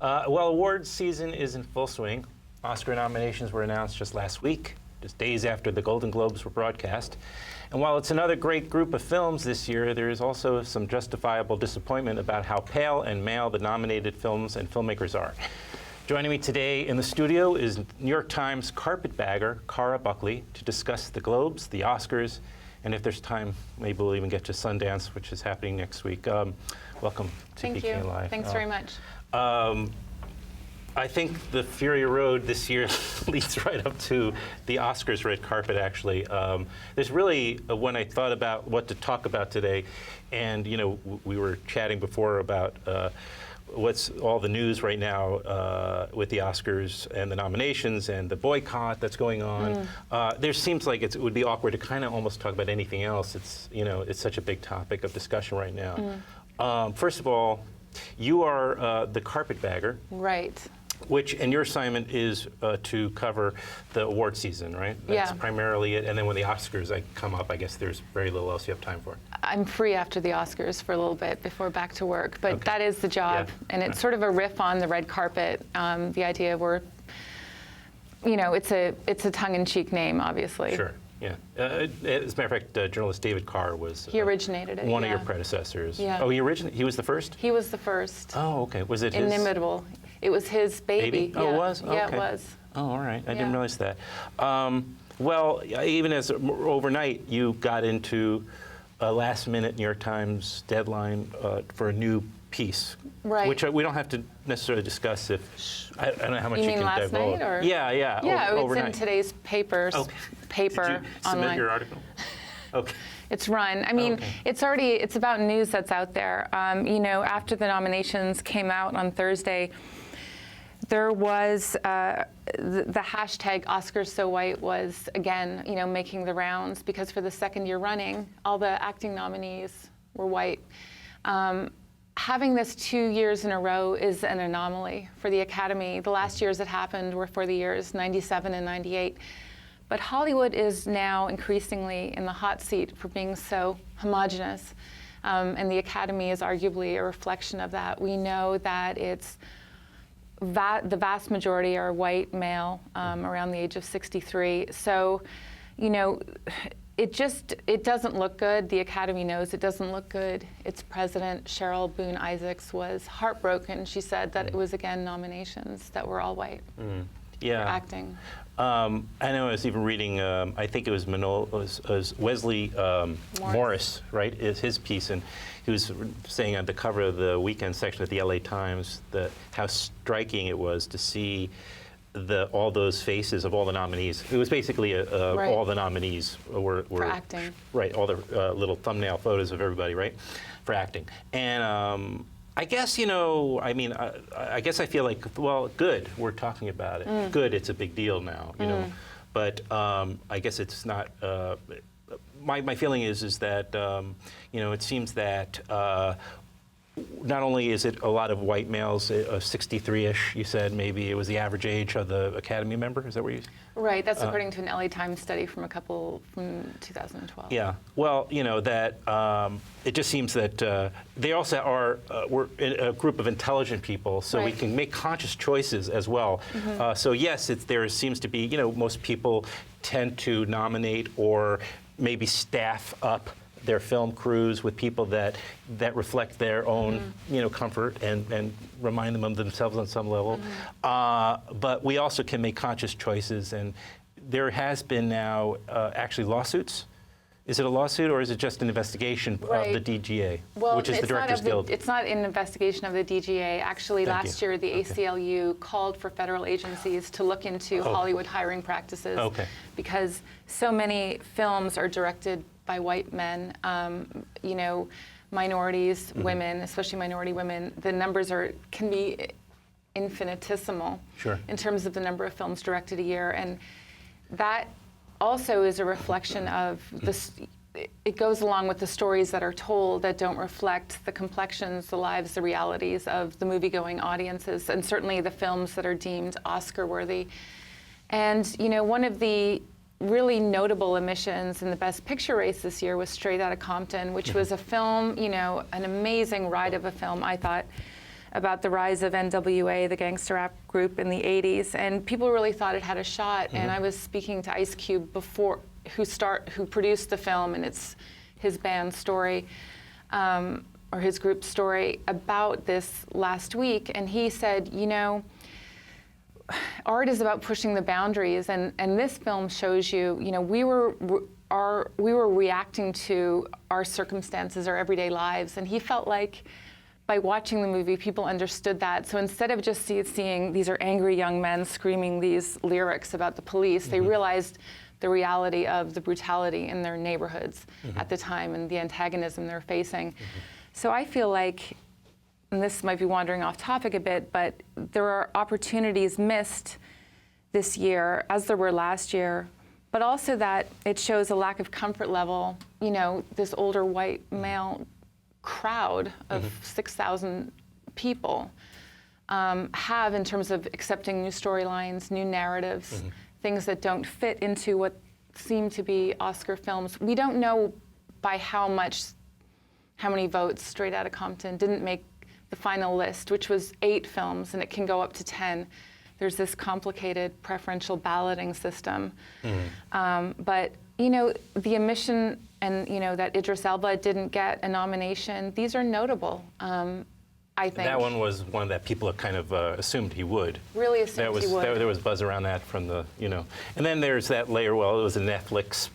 Well, awards season is in full swing. Oscar nominations were announced just last week, just days after the Golden Globes were broadcast. And while it's another great group of films this year, there is also some justifiable disappointment about how pale and male the nominated films and filmmakers are. Joining me today in the studio is New York Times carpetbagger Cara Buckley to discuss the Globes, the Oscars, and if there's time, maybe we'll even get to Sundance, which is happening next week. Welcome to PK Live. Thanks very much. I think the Fury Road this year leads right up to the Oscars red carpet, actually. There's really, when I thought about what to talk about today, and you know, we were chatting before about what's all the news right now with the Oscars and the nominations and the boycott that's going on. There seems like it would be awkward to kind of almost talk about anything else. It's, you know, it's such a big topic of discussion right now. First of all, you are the carpetbagger. Right. Which, and your assignment is to cover the award season, right? That's primarily it. And then when the Oscars come up, I guess there's very little else you have time for. I'm free after the Oscars for a little bit before back to work, but that is the job. Yeah. And it's sort of a riff on the red carpet. The idea we're, you know, it's a tongue-in-cheek name, obviously. Sure. Yeah. As a matter of fact, journalist David Carr was he originated it. One of your predecessors. Yeah. Oh, he was the first? He was the first. Oh, okay. Was it his? Inimitable. It was his baby. Oh, yeah. it was? Yeah, okay. it was. Oh, all right. I didn't realize that. Well, even as overnight, you got into a last-minute New York Times deadline for a new piece. Right. Which we don't have to necessarily discuss if, I don't know how much you can divulge. You mean last night? Or? Yeah. Yeah, it's overnight. in today's papers. Okay. Paper Did you submit online. your article? Okay. It's run. I mean, it's about news that's out there. You know, after the nominations came out on Thursday, there was the hashtag OscarsSoWhite was, again, you know, making the rounds because for the second year running, all the acting nominees were white. Having this 2 years in a row is an anomaly for the Academy. The last years it happened were for the years 97 and 98. But Hollywood is now increasingly in the hot seat for being so homogenous, and the Academy is arguably a reflection of that. We know that it's the vast majority are white male, around the age of 63. So, you know, it doesn't look good. The Academy knows it doesn't look good. Its president, Cheryl Boone Isaacs, was heartbroken. She said that it was, again, nominations that were all white for acting. I know I was even reading, I think it was Wesley Morris, right, is his piece, and he was saying on the cover of the weekend section of the LA Times how striking it was to see all those faces of all the nominees. It was basically all the nominees were for acting. Right, all the little thumbnail photos of everybody, right, for acting. And I guess, you know, I mean, I guess I feel like, well, good, we're talking about it. Good, it's a big deal now, you know. But I guess it's not, my feeling is that, you know, it seems that not only is it a lot of white males, 63-ish, you said, maybe it was the average age of the Academy member, is that what you said? Right, that's according to an LA Times study from 2012. Yeah, well, you know, that it just seems that they also are, we're a group of intelligent people, so we can make conscious choices as well. So yes, there seems to be, you know, most people tend to nominate or maybe staff up their film crews with people that reflect their own, you know, comfort and remind them of themselves on some level. But we also can make conscious choices, and there has been now actually lawsuits. Is it a lawsuit or is it just an investigation of the DGA, which is the Directors Guild? It's not an investigation of the DGA. Actually, last year the ACLU called for federal agencies to look into Hollywood hiring practices because so many films are directed by white men, you know, minorities, women, especially minority women. The numbers can be infinitesimal in terms of the number of films directed a year, and that also is a reflection of this. It goes along with the stories that are told that don't reflect the complexions, the lives, the realities of the movie-going audiences, and certainly the films that are deemed Oscar-worthy. And you know, one of the really notable omissions in the Best Picture race this year was Straight Outta Compton, which was a film, you know, an amazing ride of a film, I thought, about the rise of NWA, the gangster rap group in the 80s, and people really thought it had a shot. And I was speaking to Ice Cube before, who produced the film, and it's his band's story, or his group's story, about this last week, and he said, you know, art is about pushing the boundaries, and this film shows you, you know, we were reacting to our circumstances, our everyday lives, and he felt like by watching the movie, people understood that. So instead of just seeing these are angry young men screaming these lyrics about the police, they realized the reality of the brutality in their neighborhoods at the time and the antagonism they're facing. So I feel like, and this might be wandering off topic a bit, but there are opportunities missed this year, as there were last year, but also that it shows a lack of comfort level. You know, this older white male crowd of 6,000 people have in terms of accepting new storylines, new narratives, things that don't fit into what seem to be Oscar films. We don't know by how many votes Straight Outta Compton didn't make the final list, which was 8 films, and it can go up to 10. There's this complicated preferential balloting system. But, you know, the omission and, you know, that Idris Elba didn't get a nomination, these are notable, I think. That one was one that people kind of assumed he would. Really assumed he would. There was buzz around that from the, you know. And then there's that layer, well, it was a Netflix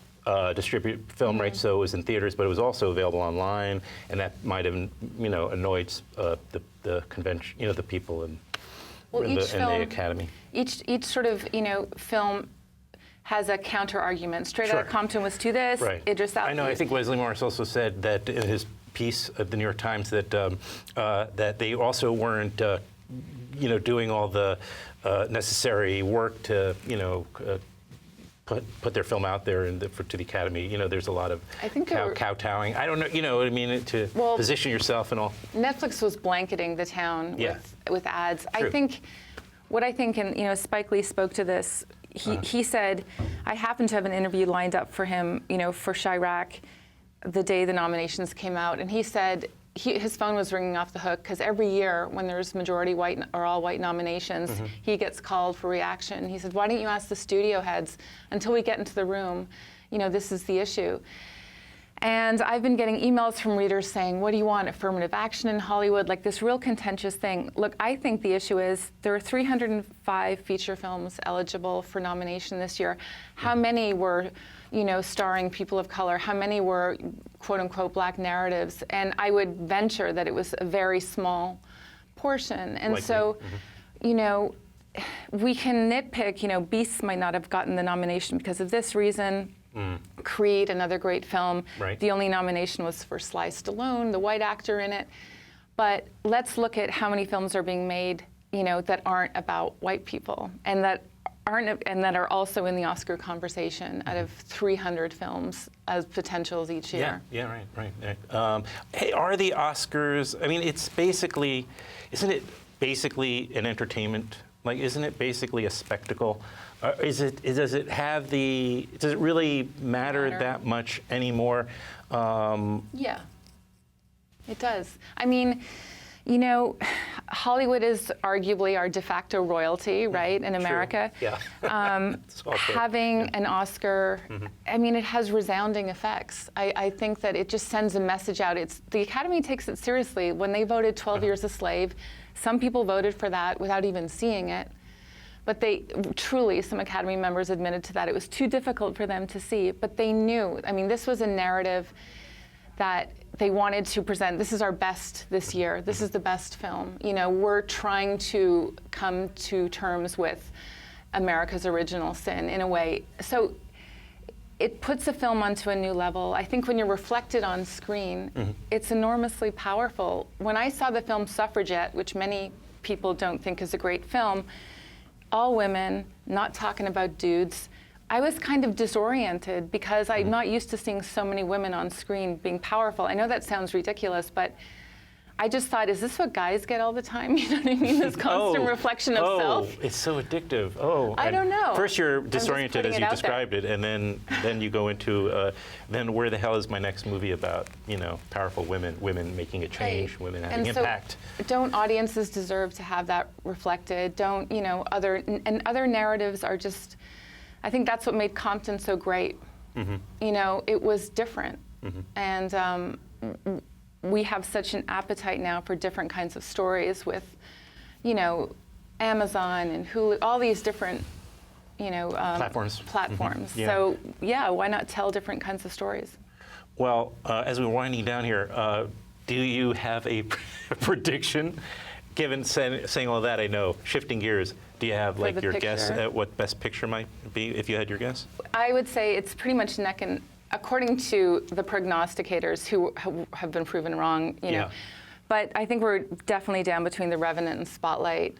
distribute film rights, so it was in theaters, but it was also available online, and that might have, you know, annoyed the convention, you know, the people in the Academy. Each sort of, you know, film has a counter argument. Straight Outta Compton was to this. Right. Idris Elba. I know. I think Wesley Morris also said that in his piece at the New York Times that that they also weren't, you know, doing all the necessary work to, you know, put their film out there and to the Academy. You know, there's a lot of kowtowing. I don't know. You know what I mean? To position yourself and all. Netflix was blanketing the town with ads. True. What I think, and you know, Spike Lee spoke to this. He said, I happened to have an interview lined up for him, you know, for Chirac, the day the nominations came out, and he said his phone was ringing off the hook because every year when there's majority white or all white nominations, he gets called for reaction. He said, why don't you ask the studio heads until we get into the room? You know, this is the issue. And I've been getting emails from readers saying, what do you want, affirmative action in Hollywood? Like this real contentious thing. Look, I think the issue is there are 305 feature films eligible for nomination this year. How many were, you know, starring people of color? How many were, quote unquote, black narratives? And I would venture that it was a very small portion. And so, you know, we can nitpick, you know, Beasts might not have gotten the nomination because of this reason. Creed, another great film. The only nomination was for Sly Stallone, the white actor in it. But let's look at how many films are being made, you know, that aren't about white people and that are also in the Oscar conversation out of 300 films as potentials each year. Yeah, right. Hey, are the Oscars? I mean, isn't it basically an entertainment? Like, isn't it basically a spectacle? Does it really matter that much anymore? Yeah, it does. I mean, you know, Hollywood is arguably our de facto royalty, right, in America. True. Yeah. Having an Oscar, I mean, it has resounding effects. I think that it just sends a message out. The Academy takes it seriously. When they voted 12 Years a Slave, some people voted for that without even seeing it. But some Academy members admitted to that. It was too difficult for them to see, but they knew. I mean, this was a narrative that they wanted to present. This is our best this year. This is the best film. You know, we're trying to come to terms with America's original sin in a way. So it puts a film onto a new level. I think when you're reflected on screen, it's enormously powerful. When I saw the film Suffragette, which many people don't think is a great film, all women, not talking about dudes, I was kind of disoriented because I'm not used to seeing so many women on screen being powerful. I know that sounds ridiculous, but I just thought, is this what guys get all the time? You know what I mean? This constant reflection of self. Oh, it's so addictive. Oh, I don't know. First you're disoriented as you described it, and then you go into, then where the hell is my next movie about, powerful women making a change, women having impact. Don't audiences deserve to have that reflected? Don't, other narratives are just, I think that's what made Compton so great. It was different. And we have such an appetite now for different kinds of stories with, Amazon and Hulu, all these different, platforms. Yeah. So, why not tell different kinds of stories? Well, as we're winding down here, do you have a prediction? Given saying all that, I know, shifting gears, do you have like your guess at what Best Picture might be, if you had your guess? I would say it's pretty much neck and, according to the prognosticators who have been proven wrong, know. But I think we're definitely down between The Revenant and Spotlight.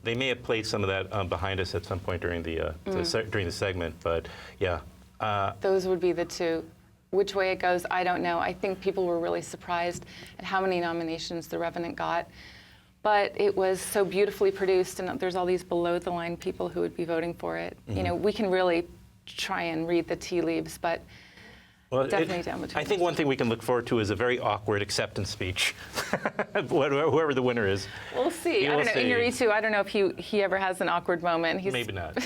They may have played some of that behind us at some point during the during the segment, but yeah. Those would be the two. Which way it goes, I don't know. I think people were really surprised at how many nominations The Revenant got. But it was so beautifully produced, and there's all these below-the-line people who would be voting for it. We can really try and read the tea leaves, but definitely down between. I think one thing we can look forward to is a very awkward acceptance speech, whoever the winner is. We'll see. I don't know. Iñárritu, I don't know if he ever has an awkward moment. Maybe not.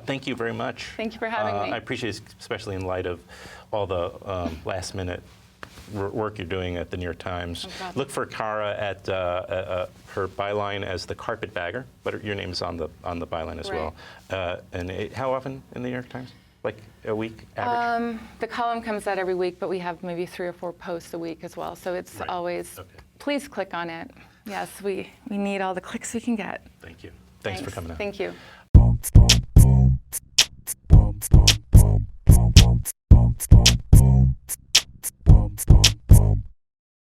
Thank you very much. Thank you for having me. I appreciate it, especially in light of all the last-minute work you're doing at the New York Times. No Look for Cara at her byline as the carpetbagger, but your name is on the byline as well. And how often in the New York Times? Like a week average? The column comes out every week, but we have maybe 3 or 4 posts a week as well. So it's always, please click on it. Yes, we need all the clicks we can get. Thank you. Thanks for coming out. Thank you.